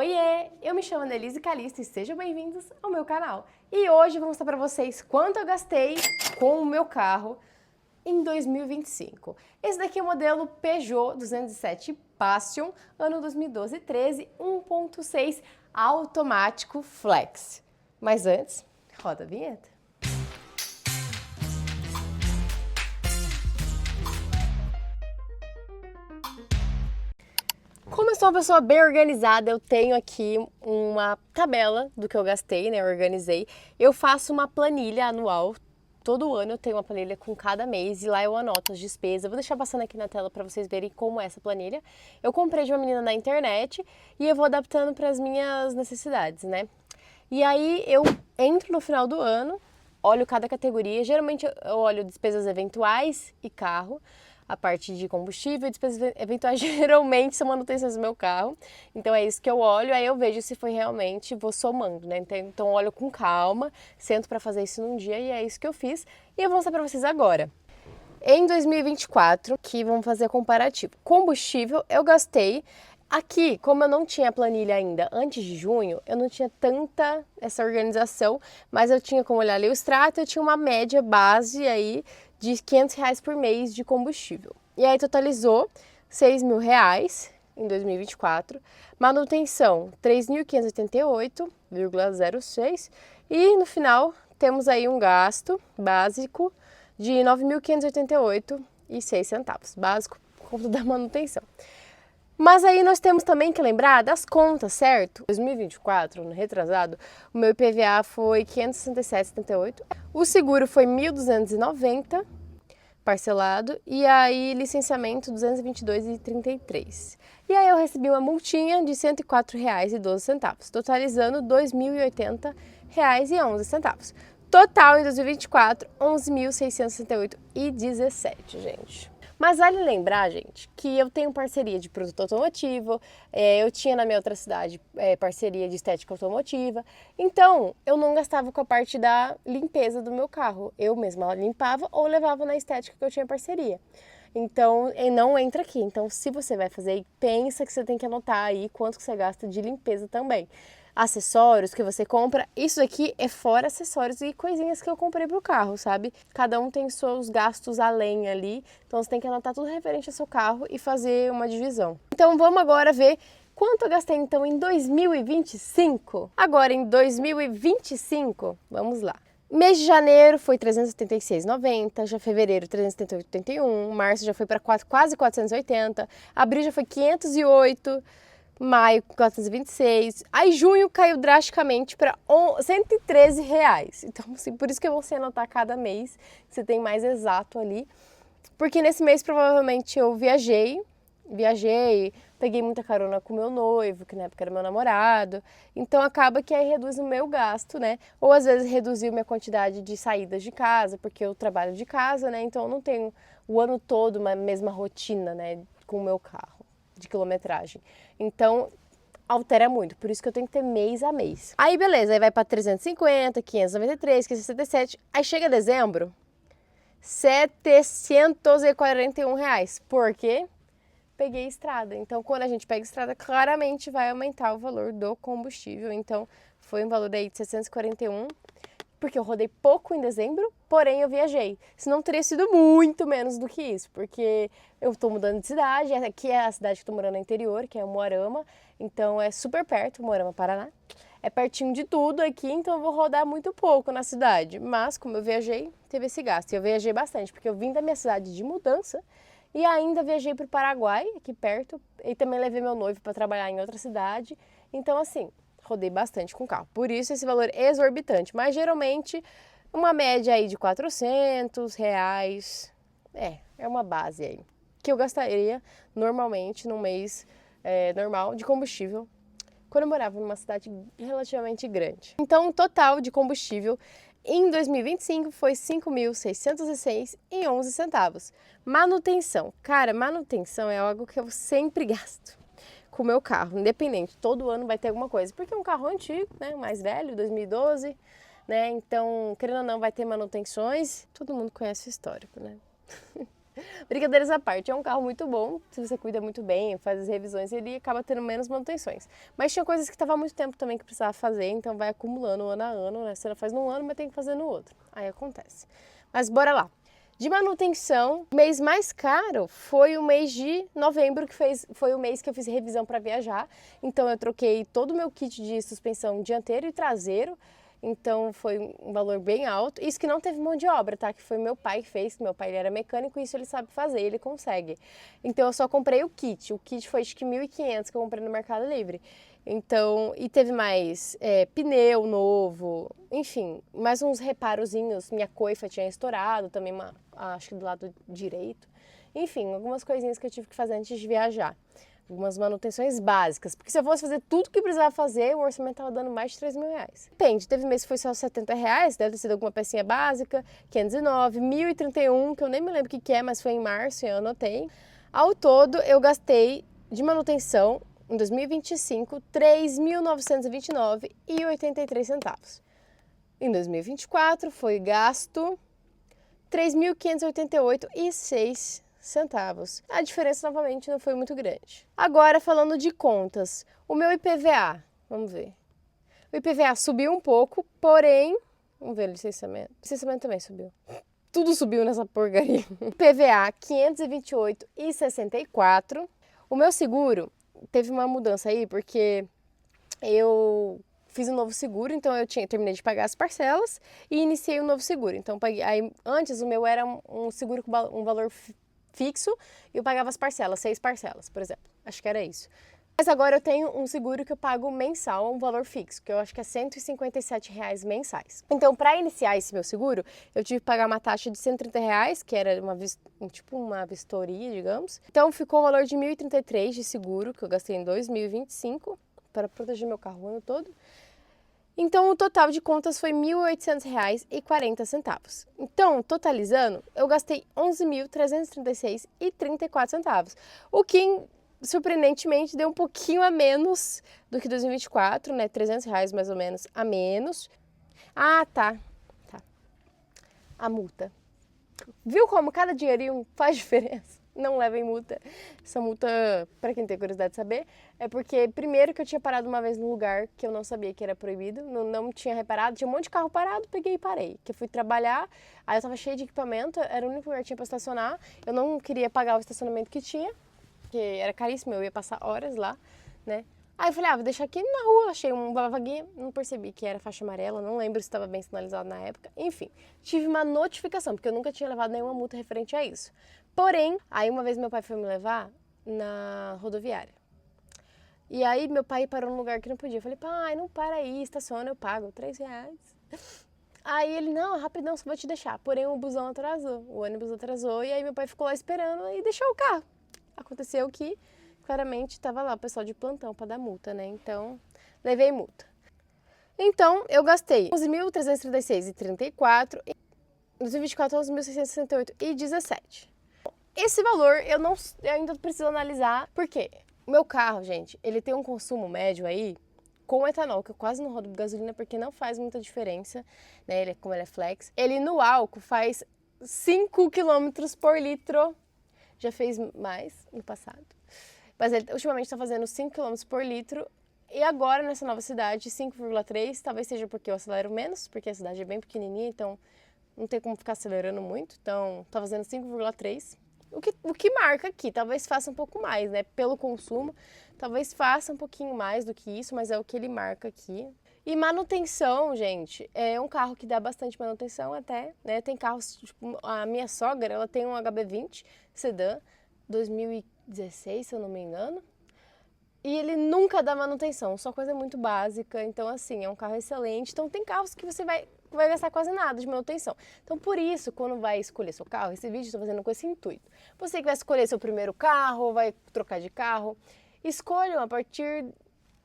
Oiê, eu me chamo Annelise Calisto e sejam bem-vindos ao meu canal. E hoje eu vou mostrar para vocês quanto eu gastei com o meu carro em 2025. Esse daqui é o modelo Peugeot 207 Passion, ano 2012-13, 1.6 automático flex. Mas antes, roda a vinheta. Como eu sou uma pessoa bem organizada, eu tenho aqui uma tabela do que eu gastei, né? Eu organizei. Eu faço uma planilha anual. Todo ano eu tenho uma planilha com cada mês e lá eu anoto as despesas. Eu vou deixar passando aqui na tela para vocês verem como é essa planilha. Eu comprei de uma menina na internet e eu vou adaptando para as minhas necessidades, né? E aí eu entro no final do ano, olho cada categoria. Geralmente eu olho despesas eventuais e carro. A parte de combustível e despesas eventuais geralmente são manutenções do meu carro. Então é isso que eu olho, aí eu vejo se foi realmente, vou somando, né? Então eu olho com calma, sento para fazer isso num dia e é isso que eu fiz. E eu vou mostrar para vocês agora. Em 2024, que vamos fazer comparativo. Combustível eu gastei. Aqui, como eu não tinha planilha ainda antes de junho, eu não tinha tanta essa organização, mas eu tinha como olhar ali o extrato, eu tinha uma média base aí de R$500 por mês de combustível. E aí totalizou R$6.000 em 2024, manutenção 3.588,06 e no final temos aí um gasto básico de R$9.588,06, básico por conta da manutenção. Mas aí nós temos também que lembrar das contas, certo? Em 2024, no retrasado, o meu IPVA foi 567,78. O seguro foi 1.290 parcelado e aí licenciamento 222,33. E aí eu recebi uma multinha de R$104,12, totalizando R$2.080,11. Total em 2024, 11.668,17, gente. Mas vale lembrar, gente, que eu tenho parceria de produto automotivo, eu tinha na minha outra cidade parceria de estética automotiva, então eu não gastava com a parte da limpeza do meu carro. Eu mesma limpava ou levava na estética que eu tinha parceria. Então, não entra aqui. Então, se você vai fazer, pensa que você tem que anotar aí quanto que você gasta de limpeza também. Acessórios que você compra, isso aqui é fora acessórios e coisinhas que eu comprei pro carro, sabe? Cada um tem seus gastos além ali, então você tem que anotar tudo referente ao seu carro e fazer uma divisão. Então vamos agora ver quanto eu gastei então em 2025. Agora em 2025, vamos lá. Mês de janeiro foi 376,90, já fevereiro 378,81, março já foi para quase 480, abril já foi 508, maio, 426. Aí junho caiu drasticamente para R$113. Então, assim, por isso que é bom você anotar cada mês, você tem mais exato ali. Porque nesse mês provavelmente eu viajei, peguei muita carona com meu noivo, que na época era meu namorado. Então acaba que aí reduz o meu gasto, né? Ou às vezes reduziu minha quantidade de saídas de casa, porque eu trabalho de casa, né? Então eu não tenho o ano todo uma mesma rotina, né, com o meu carro de quilometragem. Então, altera muito, por isso que eu tenho que ter mês a mês. Aí beleza, aí vai para 350, 593, 567, aí chega dezembro, R$741. Por quê? Peguei estrada. Então, quando a gente pega estrada, claramente vai aumentar o valor do combustível. Então, foi um valor aí de 641, porque eu rodei pouco em dezembro, porém eu viajei. Senão teria sido muito menos do que isso, porque eu tô mudando de cidade, aqui é a cidade que eu tô morando no interior, que é Umuarama, então é super perto, Umuarama, Paraná. É pertinho de tudo aqui, então eu vou rodar muito pouco na cidade. Mas, como eu viajei, teve esse gasto. E eu viajei bastante, porque eu vim da minha cidade de mudança e ainda viajei para o Paraguai, aqui perto, e também levei meu noivo para trabalhar em outra cidade. Então, assim, rodei bastante com o carro. Por isso esse valor exorbitante. Mas geralmente uma média aí de R$400. É uma base aí. Que eu gastaria normalmente num mês normal de combustível quando eu morava numa cidade relativamente grande. Então o total de combustível em 2025 foi R$5.606,11. Manutenção. Cara, manutenção é algo que eu sempre gasto com o meu carro, independente, todo ano vai ter alguma coisa, porque é um carro antigo, né, mais velho, 2012, né, então, querendo ou não, vai ter manutenções, todo mundo conhece o histórico, né. Brincadeiras à parte, é um carro muito bom, se você cuida muito bem, faz as revisões, ele acaba tendo menos manutenções. Mas tinha coisas que estava há muito tempo também que precisava fazer, então vai acumulando ano a ano, né? Você não faz num ano, mas tem que fazer no outro. Aí acontece. Mas bora lá. De manutenção, o mês mais caro foi o mês de novembro, que foi o mês que eu fiz revisão para viajar. Então eu troquei todo o meu kit de suspensão dianteiro e traseiro. Então foi um valor bem alto. Isso que não teve mão de obra, tá? Que foi meu pai que fez. Meu pai ele era mecânico e isso ele sabe fazer, ele consegue. Então eu só comprei o kit. O kit foi acho que 1.500 que eu comprei no Mercado Livre. Então, e teve mais pneu novo, enfim, mais uns reparozinhos. Minha coifa tinha estourado também, acho que do lado direito. Enfim, algumas coisinhas que eu tive que fazer antes de viajar. Algumas manutenções básicas, porque se eu fosse fazer tudo que precisava fazer, o orçamento estava dando mais de 3 mil reais. Depende, teve mês que foi só 70 reais, deve ter sido alguma pecinha básica, 509, 1.031, que eu nem me lembro o que é, mas foi em março e eu anotei. Ao todo, eu gastei de manutenção, em 2025, R$ 3.929,83. Em 2024, foi gasto R$ 3.588,06. A diferença, novamente, não foi muito grande. Agora, falando de contas, o meu IPVA, vamos ver. O IPVA subiu um pouco, porém, vamos ver o licenciamento. O licenciamento também subiu. Tudo subiu nessa porcaria. IPVA, R$ 528,64. O meu seguro teve uma mudança aí, porque eu fiz um novo seguro, então terminei de pagar as parcelas e iniciei um novo seguro. Então, aí, antes o meu era um seguro com um valor fixo e eu pagava as parcelas, 6 parcelas, por exemplo. Acho que era isso. Mas agora eu tenho um seguro que eu pago mensal, um valor fixo, que eu acho que é R$ 157 mensais. Então, para iniciar esse meu seguro, eu tive que pagar uma taxa de R$ 130, que era tipo uma vistoria, digamos. Então, ficou o valor de R$ 1.033 de seguro, que eu gastei em 2025, para proteger meu carro o ano todo. Então, o total de contas foi R$ 1.800,40. Então, totalizando, eu gastei R$ 11.336,34. O que, surpreendentemente, deu um pouquinho a menos do que 2024, né? R$ 300 mais ou menos a menos. Ah, tá. A multa. Viu como cada dinheirinho faz diferença? Não levem multa. Essa multa, para quem tem curiosidade de saber, é porque primeiro que eu tinha parado uma vez num lugar que eu não sabia que era proibido, não tinha reparado, tinha um monte de carro parado, peguei e parei. Que eu fui trabalhar, aí eu tava cheia de equipamento, era o único lugar que tinha para estacionar, eu não queria pagar o estacionamento que tinha, porque era caríssimo, eu ia passar horas lá, né? Aí eu falei, vou deixar aqui na rua, achei uma vaguinha, não percebi que era faixa amarela, não lembro se estava bem sinalizado na época. Enfim, tive uma notificação, porque eu nunca tinha levado nenhuma multa referente a isso. Porém, aí uma vez meu pai foi me levar na rodoviária. E aí meu pai parou num lugar que não podia. Eu falei, pai, não para aí, estaciona, eu pago R$ 3. Aí ele, não, rapidão, só vou te deixar. Porém, o busão atrasou, o ônibus atrasou, e aí meu pai ficou lá esperando e deixou o carro. Aconteceu que claramente estava lá o pessoal de plantão para dar multa, né? Então, levei multa. Então, eu gastei R$ 11.336,34 e em 2024, R$ 11.668,17. Esse valor eu ainda preciso analisar, porque o meu carro, gente, ele tem um consumo médio aí com etanol, que eu quase não rodo gasolina porque não faz muita diferença, né? Como ele é flex. Ele no álcool faz 5 km por litro. Já fez mais no passado. Mas ele ultimamente está fazendo 5 km por litro. E agora, nessa nova cidade, 5,3. Talvez seja porque eu acelero menos, porque a cidade é bem pequenininha, então não tem como ficar acelerando muito. Então, está fazendo 5,3. O que marca aqui, talvez faça um pouco mais, né? Pelo consumo, talvez faça um pouquinho mais do que isso, mas é o que ele marca aqui. E manutenção, gente, é um carro que dá bastante manutenção até, né? Tem carros, tipo, a minha sogra, ela tem um HB20 sedã, 2016, se eu não me engano. E ele nunca dá manutenção, só coisa muito básica. Então, assim, é um carro excelente. Então, tem carros que você vai gastar quase nada de manutenção. Então, por isso, quando vai escolher seu carro, esse vídeo eu estou fazendo com esse intuito. Você que vai escolher seu primeiro carro, vai trocar de carro, escolham a partir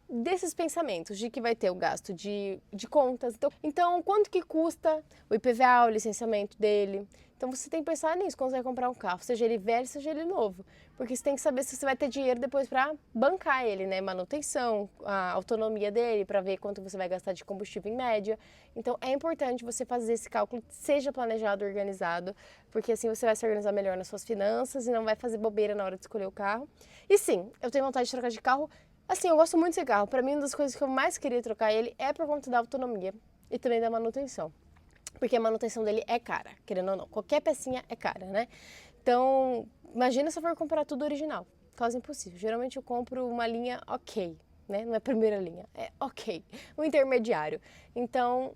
desses pensamentos de que vai ter o gasto de contas. Então, quanto que custa o IPVA, o licenciamento dele? Então, você tem que pensar nisso quando você vai comprar um carro, seja ele velho, seja ele novo. porque você tem que saber se você vai ter dinheiro depois para bancar ele, né? Manutenção, a autonomia dele, para ver quanto você vai gastar de combustível em média. Então é importante você fazer esse cálculo, seja planejado, organizado, porque assim você vai se organizar melhor nas suas finanças e não vai fazer bobeira na hora de escolher o carro. E sim, eu tenho vontade de trocar de carro. Assim, eu gosto muito desse carro. Para mim, uma das coisas que eu mais queria trocar ele é por conta da autonomia e também da manutenção. Porque a manutenção dele é cara, querendo ou não. Qualquer pecinha é cara, né? Então, imagina se eu for comprar tudo original. Quase impossível. Geralmente eu compro uma linha ok, né? Não é primeira linha, é ok. Um intermediário. Então,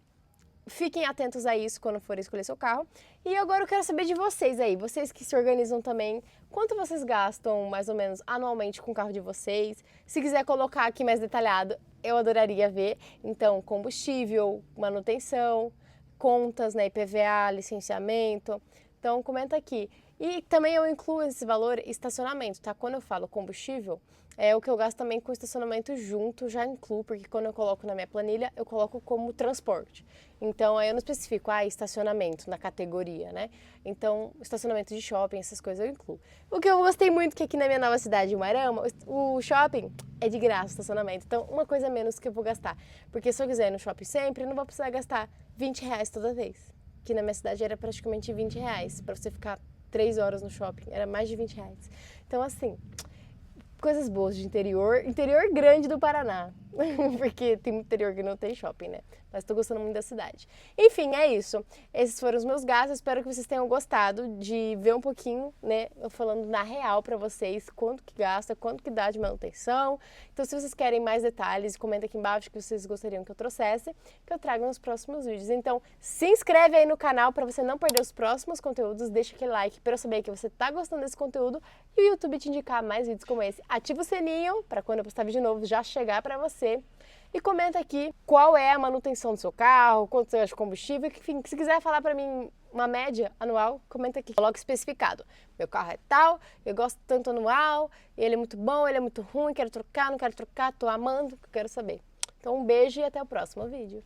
fiquem atentos a isso quando for escolher seu carro. E agora eu quero saber de vocês aí, vocês que se organizam também, quanto vocês gastam mais ou menos anualmente com o carro de vocês? Se quiser colocar aqui mais detalhado, eu adoraria ver. Então, combustível, manutenção, contas, né, IPVA, licenciamento. Então, comenta aqui. E também eu incluo esse valor estacionamento, tá? Quando eu falo combustível, é o que eu gasto também com estacionamento junto, já incluo, porque quando eu coloco na minha planilha, eu coloco como transporte. Então, aí eu não especifico, estacionamento na categoria, né? Então, estacionamento de shopping, essas coisas eu incluo. O que eu gostei muito que aqui na minha nova cidade, em Umarama, o shopping é de graça, estacionamento. Então, uma coisa a menos que eu vou gastar. Porque se eu quiser ir no shopping sempre, eu não vou precisar gastar R$ 20 toda vez. Que na minha cidade era praticamente R$ 20 para você ficar 3 horas no shopping, era mais de R$ 20. Então, assim, coisas boas de interior, interior grande do Paraná, porque tem muito interior que não tem shopping, né? Mas tô gostando muito da cidade. Enfim, é isso. Esses foram os meus gastos, espero que vocês tenham gostado de ver um pouquinho, né, eu falando na real pra vocês, quanto que gasta, quanto que dá de manutenção. Então, se vocês querem mais detalhes, comenta aqui embaixo que vocês gostariam que eu trouxesse, que eu traga nos próximos vídeos. Então, se inscreve aí no canal pra você não perder os próximos conteúdos, deixa aquele like pra eu saber que você tá gostando desse conteúdo e o YouTube te indicar mais vídeos como esse. Ativa o sininho pra quando eu postar vídeo novo já chegar pra você. E comenta aqui qual é a manutenção do seu carro, quanto você gasta de combustível, enfim, se quiser falar pra mim uma média anual, comenta aqui, coloca especificado. Meu carro é tal, eu gosto tanto anual, ele é muito bom, ele é muito ruim, quero trocar, não quero trocar, tô amando, quero saber. Então um beijo e até o próximo vídeo.